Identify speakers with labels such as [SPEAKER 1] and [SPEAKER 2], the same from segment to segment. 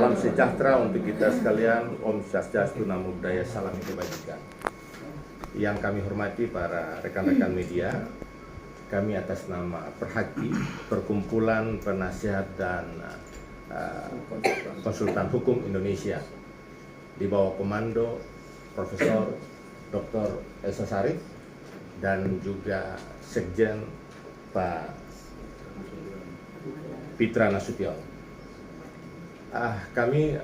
[SPEAKER 1] Salam sejahtera untuk kita sekalian. Om Swastiastu, Namo Buddhaya, salam kebajikan. Yang kami hormati para rekan-rekan media, kami atas nama Perhaki, Perkumpulan Penasihat dan Konsultan Hukum Indonesia, di bawah komando Profesor Dr. Elsa Sharif dan juga Sekjen Pak Pitra Nasution. Kami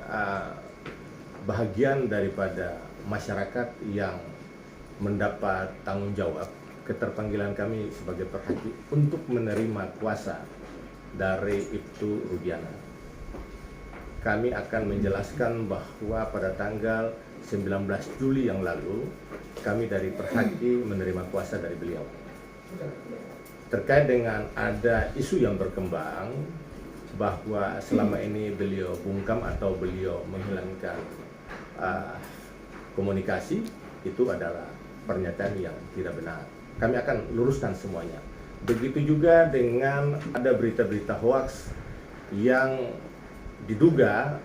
[SPEAKER 1] bahagian daripada masyarakat yang mendapat tanggung jawab keterpanggilan kami sebagai Perhaki untuk menerima kuasa dari Ibtu Rudiana. Kami akan menjelaskan bahwa pada tanggal 19 Juli yang lalu kami dari Perhaki menerima kuasa dari beliau. Terkait dengan ada isu yang berkembang bahwa selama ini beliau bungkam atau beliau menghilangkan komunikasi, itu adalah pernyataan yang tidak benar. Kami akan luruskan semuanya. Begitu juga dengan ada berita-berita hoaks yang diduga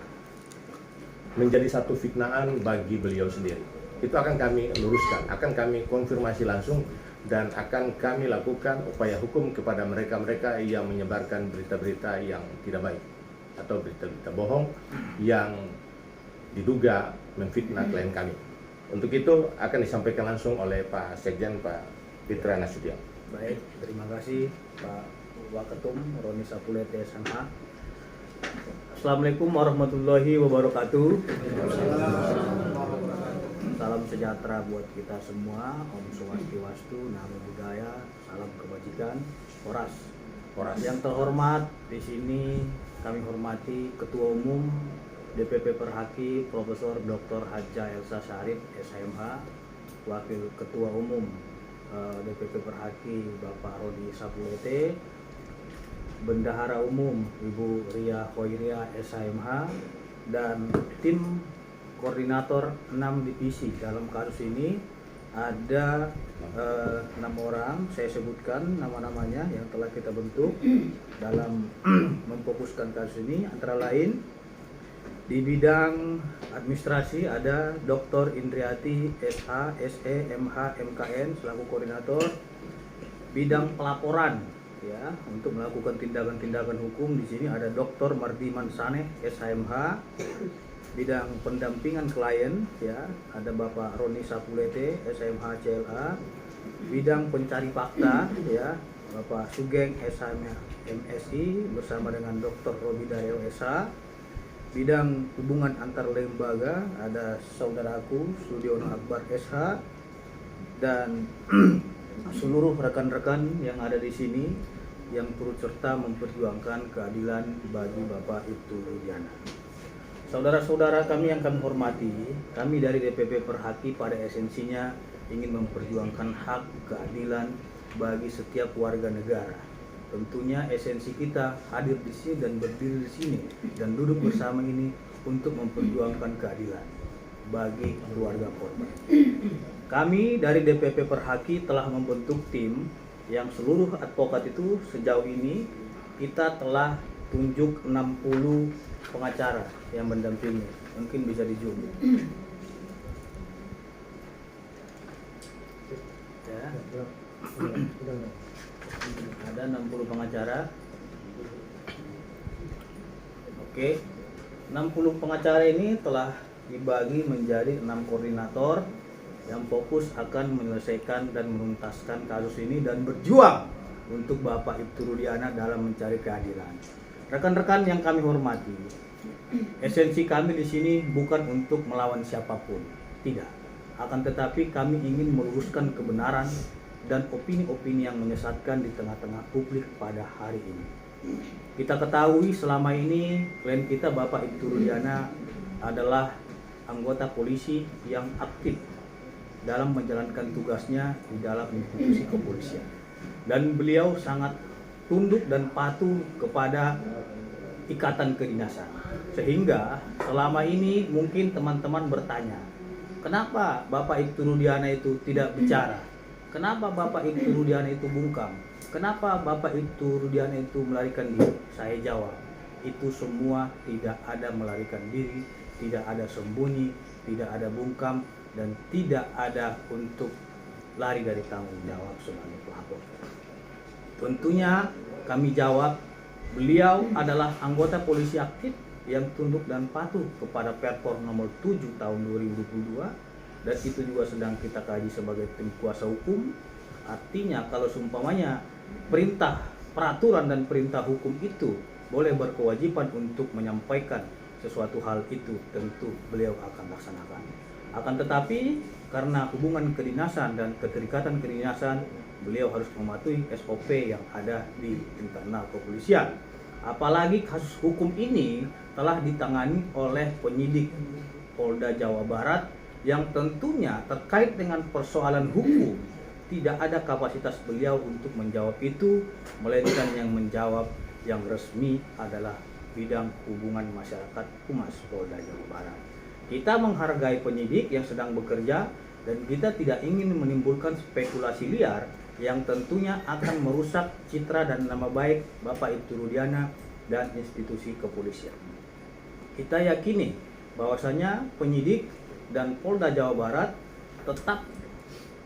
[SPEAKER 1] menjadi satu fitnaan bagi beliau sendiri. Itu akan kami luruskan, akan kami konfirmasi langsung, dan akan kami lakukan upaya hukum kepada mereka-mereka yang menyebarkan berita-berita yang tidak baik atau berita-berita bohong yang diduga memfitnah klien kami. Untuk itu akan disampaikan langsung oleh Pak Sekjen, Pak Pitra Nasution.
[SPEAKER 2] Baik, terima kasih Pak Waketum Roni Sapulete SMH. Assalamualaikum warahmatullahi wabarakatuh. Salam sejahtera buat kita semua. Om Swastiastu, Namo Buddhaya, salam kebajikan. Horas. Yang terhormat, di sini kami hormati Ketua Umum DPP Perhaki Profesor Dr. Haja Elsa Sharif SMH, Wakil Ketua Umum DPP Perhaki Bapak Roni Sapulete, Bendahara Umum Ibu Ria Khoiria SMH, dan tim koordinator 6 divisi. Dalam kasus ini ada 6 orang, saya sebutkan nama-namanya yang telah kita bentuk dalam memfokuskan kasus ini, antara lain di bidang administrasi ada Dr. Indriati SH, SE, MH, MKN selaku koordinator. Bidang pelaporan ya, untuk melakukan tindakan-tindakan hukum di sini ada Dr. Mardiman Saneh SHMH. Bidang pendampingan klien ya, ada Bapak Roni Sapulete SMH CLA. Bidang pencari fakta ya, Bapak Sugeng SHM MSI bersama dengan Dr. Robida LSH. Bidang hubungan antar lembaga ada saudaraku Sudiono Akbar SH, dan seluruh rekan-rekan yang ada di sini yang turut serta memperjuangkan keadilan bagi Bapak Ibtu Rudiana. Saudara-saudara kami yang kami hormati, kami dari DPP Perhaki pada esensinya ingin memperjuangkan hak keadilan bagi setiap warga negara. Tentunya esensi kita hadir di sini dan berdiri di sini dan duduk bersama ini untuk memperjuangkan keadilan bagi keluarga korban. Kami dari DPP Perhaki telah membentuk tim yang seluruh advokat itu sejauh ini kita telah tunjuk 60 pengacara yang mendampingi. Mungkin bisa di zoom. Ya. Ada 60 pengacara. Oke. 60 pengacara ini telah dibagi menjadi 6 koordinator yang fokus akan menyelesaikan dan menuntaskan kasus ini dan berjuang untuk Bapak Ibtu Rudiana dalam mencari keadilan. Rekan-rekan yang kami hormati, esensi kami di sini bukan untuk melawan siapapun, tidak. Akan tetapi kami ingin meluruskan kebenaran dan opini-opini yang menyesatkan di tengah-tengah publik pada hari ini. Kita ketahui selama ini klien kita Bapak Ibtu Rudiana adalah anggota polisi yang aktif dalam menjalankan tugasnya di dalam institusi kepolisian. Dan beliau sangat tunduk dan patuh kepada ikatan kedinasan. Sehingga selama ini mungkin teman-teman bertanya, kenapa Bapak Ibtu Rudiana itu tidak bicara? Kenapa Bapak Ibtu Rudiana itu bungkam? Kenapa Bapak Ibtu Rudiana itu melarikan diri? Saya jawab, itu semua tidak ada melarikan diri, tidak ada sembunyi, tidak ada bungkam, dan tidak ada untuk lari dari tanggung jawab sebagai pelapor. Tentunya kami jawab, beliau adalah anggota polisi aktif yang tunduk dan patuh kepada Perpor nomor 7 tahun 2022, dan itu juga sedang kita kaji sebagai tim kuasa hukum. Artinya kalau seumpamanya perintah, peraturan dan perintah hukum itu boleh berkewajiban untuk menyampaikan sesuatu hal itu, tentu beliau akan laksanakan. Akan tetapi karena hubungan kedinasan dan keterikatan kedinasan, beliau harus mematuhi SOP yang ada di internal kepolisian. Apalagi kasus hukum ini telah ditangani oleh penyidik Polda Jawa Barat yang tentunya terkait dengan persoalan hukum tidak ada kapasitas beliau untuk menjawab itu, melainkan yang menjawab yang resmi adalah bidang hubungan masyarakat Humas Polda Jawa Barat. Kita menghargai penyidik yang sedang bekerja dan kita tidak ingin menimbulkan spekulasi liar yang tentunya akan merusak citra dan nama baik Bapak Ibtu Rudiana dan institusi kepolisian. Kita yakini bahwasanya penyidik dan Polda Jawa Barat tetap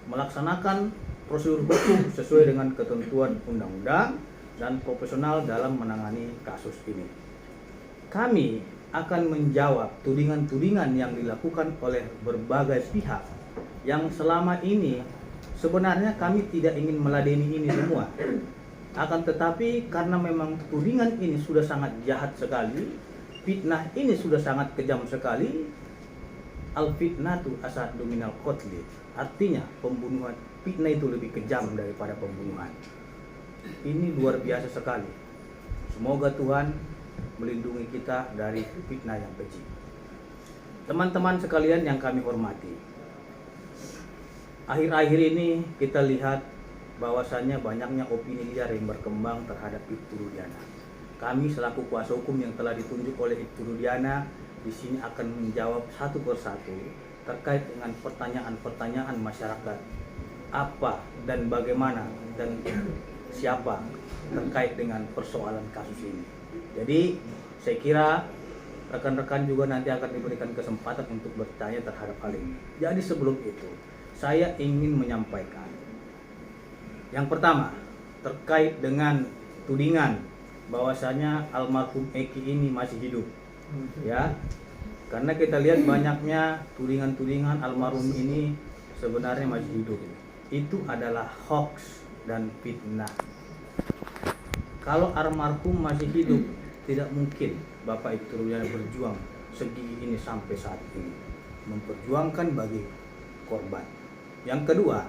[SPEAKER 2] melaksanakan prosedur hukum sesuai dengan ketentuan undang-undang dan profesional dalam menangani kasus ini. Kami akan menjawab tudingan-tudingan yang dilakukan oleh berbagai pihak yang selama ini sebenarnya kami tidak ingin meladeni ini semua. Akan tetapi karena memang tudingan ini sudah sangat jahat sekali, fitnah ini sudah sangat kejam sekali, al-fitnatu asaddu minal qatli. Artinya pembunuhan, fitnah itu lebih kejam daripada pembunuhan. Ini luar biasa sekali. Semoga Tuhan melindungi kita dari fitnah yang keji. Teman-teman sekalian yang kami hormati, akhir-akhir ini kita lihat bahwasannya banyaknya opini liar yang berkembang terhadap Ibtu Rudiana. Kami selaku kuasa hukum yang telah ditunjuk oleh Ibtu Rudiana di sini akan menjawab satu persatu terkait dengan pertanyaan-pertanyaan masyarakat, apa dan bagaimana dan siapa terkait dengan persoalan kasus ini. Jadi saya kira rekan-rekan juga nanti akan diberikan kesempatan untuk bertanya terhadap hal ini. Jadi sebelum itu saya ingin menyampaikan yang pertama terkait dengan tudingan bahwasanya almarhum Eki ini masih hidup, ya, karena kita lihat banyaknya tudingan-tudingan almarhum ini sebenarnya masih hidup. Itu adalah hoax dan fitnah. Kalau almarhum masih hidup, tidak mungkin Bapak Ibtu Rudiana berjuang segini ini sampai saat ini, memperjuangkan bagi korban. Yang kedua,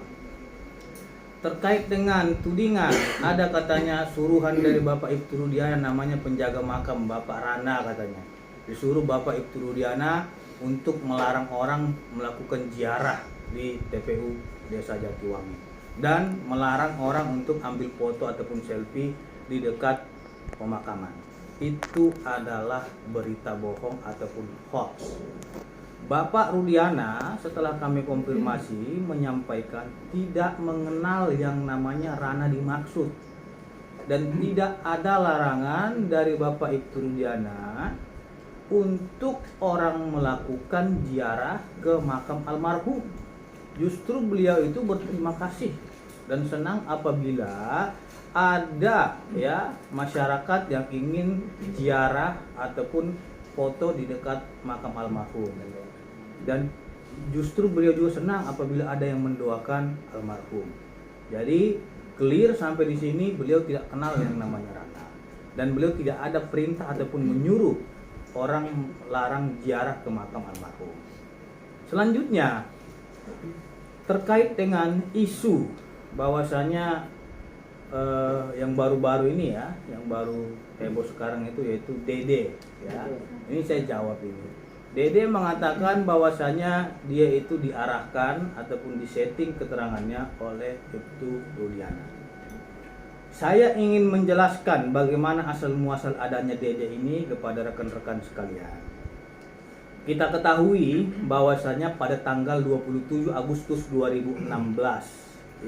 [SPEAKER 2] terkait dengan tudingan, ada katanya suruhan dari Bapak Ibtu Rudiana, namanya penjaga makam Bapak Rana katanya. Disuruh Bapak Ibtu Rudiana untuk melarang orang melakukan ziarah di TPU Desa Jatiwangi dan melarang orang untuk ambil foto ataupun selfie di dekat pemakaman. Itu adalah berita bohong ataupun hoax. Bapak Rudiana setelah kami konfirmasi menyampaikan tidak mengenal yang namanya Rana dimaksud dan tidak ada larangan dari Bapak Ibtu Rudiana untuk orang melakukan ziarah ke makam almarhum. Justru beliau itu berterima kasih dan senang apabila ada ya masyarakat yang ingin ziarah ataupun foto di dekat makam almarhum. Dan justru beliau juga senang apabila ada yang mendoakan almarhum. Jadi clear sampai di sini, beliau tidak kenal yang namanya Rana dan beliau tidak ada perintah ataupun menyuruh orang larang ziarah ke makam almarhum. Selanjutnya terkait dengan isu bahwasanya yang baru-baru ini ya, yang baru heboh sekarang itu yaitu Dede ya. Ini saya jawab ini. Dede mengatakan bahwasanya dia itu diarahkan ataupun disetting keterangannya oleh Ibtu Rudiana. Saya ingin menjelaskan bagaimana asal muasal adanya Dede ini kepada rekan-rekan sekalian. Kita ketahui bahwasanya pada tanggal 27 Agustus 2016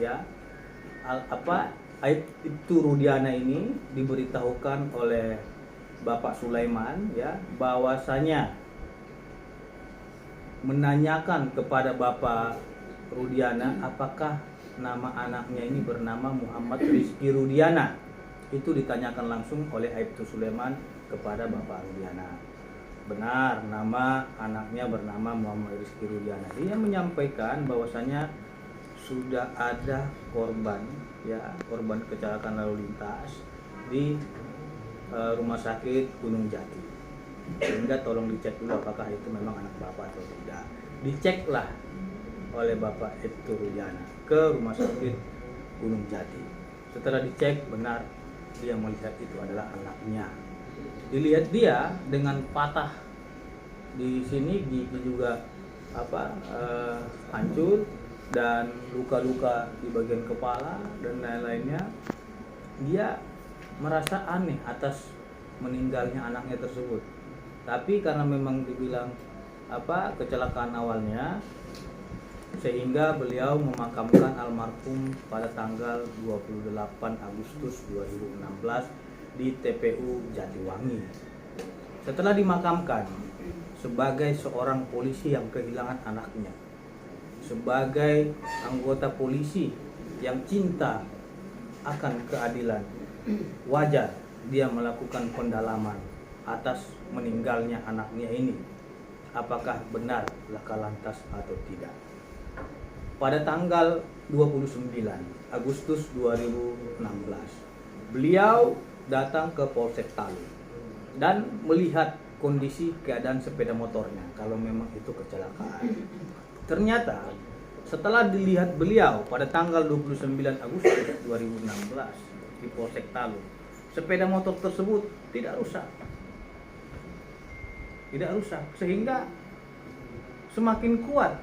[SPEAKER 2] ya, Ibtu Rudiana ini diberitahukan oleh Bapak Sulaiman ya, bahwasanya menanyakan kepada Bapak Rudiana apakah nama anaknya ini bernama Muhammad Rizky Rudiana. Itu ditanyakan langsung oleh Aibtu Sulaiman kepada Bapak Rudiana. Benar, nama anaknya bernama Muhammad Rizky Rudiana. Dia menyampaikan bahwasanya sudah ada korban kecelakaan lalu lintas di rumah sakit Gunung Jati, sehingga tolong dicek dulu apakah itu memang anak bapak atau tidak. Diceklah oleh Bapak Aibtu Rudiana ke rumah sakit Gunung Jati. Setelah dicek, benar dia melihat itu adalah anaknya. Dilihat dia dengan patah di sini, gigi juga hancur dan luka-luka di bagian kepala dan lain-lainnya. Dia merasa aneh atas meninggalnya anaknya tersebut. Tapi karena memang dibilang kecelakaan awalnya, sehingga beliau memakamkan almarhum pada tanggal 28 Agustus 2016 di TPU Jatiwangi. Setelah dimakamkan, sebagai seorang polisi yang kehilangan anaknya, sebagai anggota polisi yang cinta akan keadilan, wajar dia melakukan pendalaman atas meninggalnya anaknya ini. Apakah benar laka lantas atau tidak? Pada tanggal 29 Agustus 2016, beliau datang ke Polsek Talu dan melihat kondisi keadaan sepeda motornya kalau memang itu kecelakaan. Ternyata setelah dilihat beliau pada tanggal 29 Agustus 2016 di Polsek Talu, sepeda motor tersebut tidak rusak, sehingga semakin kuat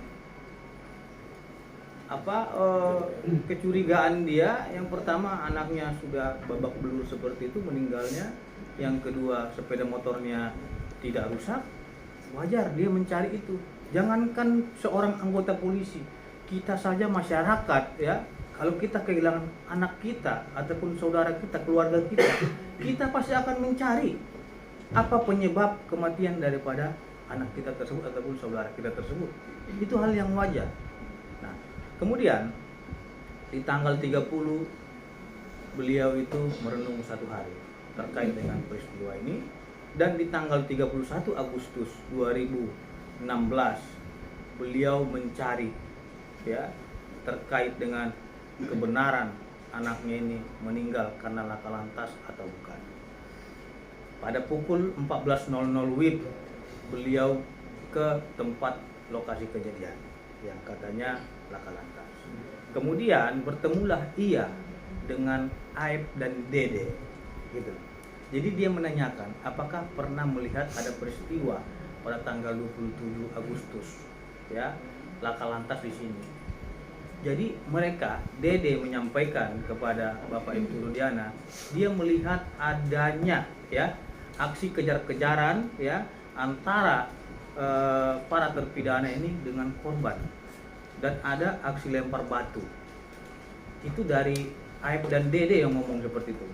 [SPEAKER 2] kecurigaan dia. Yang pertama, anaknya sudah babak belur seperti itu meninggalnya. Yang kedua, sepeda motornya tidak rusak. Wajar dia mencari itu. Jangankan seorang anggota polisi, kita saja masyarakat ya, kalau kita kehilangan anak kita ataupun saudara kita, keluarga kita, kita pasti akan mencari apa penyebab kematian daripada anak kita tersebut ataupun saudara kita tersebut. Itu hal yang wajar. Nah, kemudian di tanggal 30 beliau itu merenung satu hari terkait dengan peristiwa ini, dan di tanggal 31 Agustus 2016 beliau mencari ya terkait dengan kebenaran anaknya ini meninggal karena laka lantas atau bukan. Pada pukul 14.00 WIB beliau ke tempat lokasi kejadian yang katanya laka lantas. Kemudian bertemulah ia dengan Aib dan Dede gitu. Jadi dia menanyakan apakah pernah melihat ada peristiwa pada tanggal 27 Agustus ya laka lantas di sini. Jadi mereka, Dede menyampaikan kepada Bapak Aibtu Rudiana, dia melihat adanya ya aksi kejar-kejaran ya antara para terpidana ini dengan korban, dan ada aksi lempar batu. Itu dari Aib dan Dede yang ngomong seperti itu.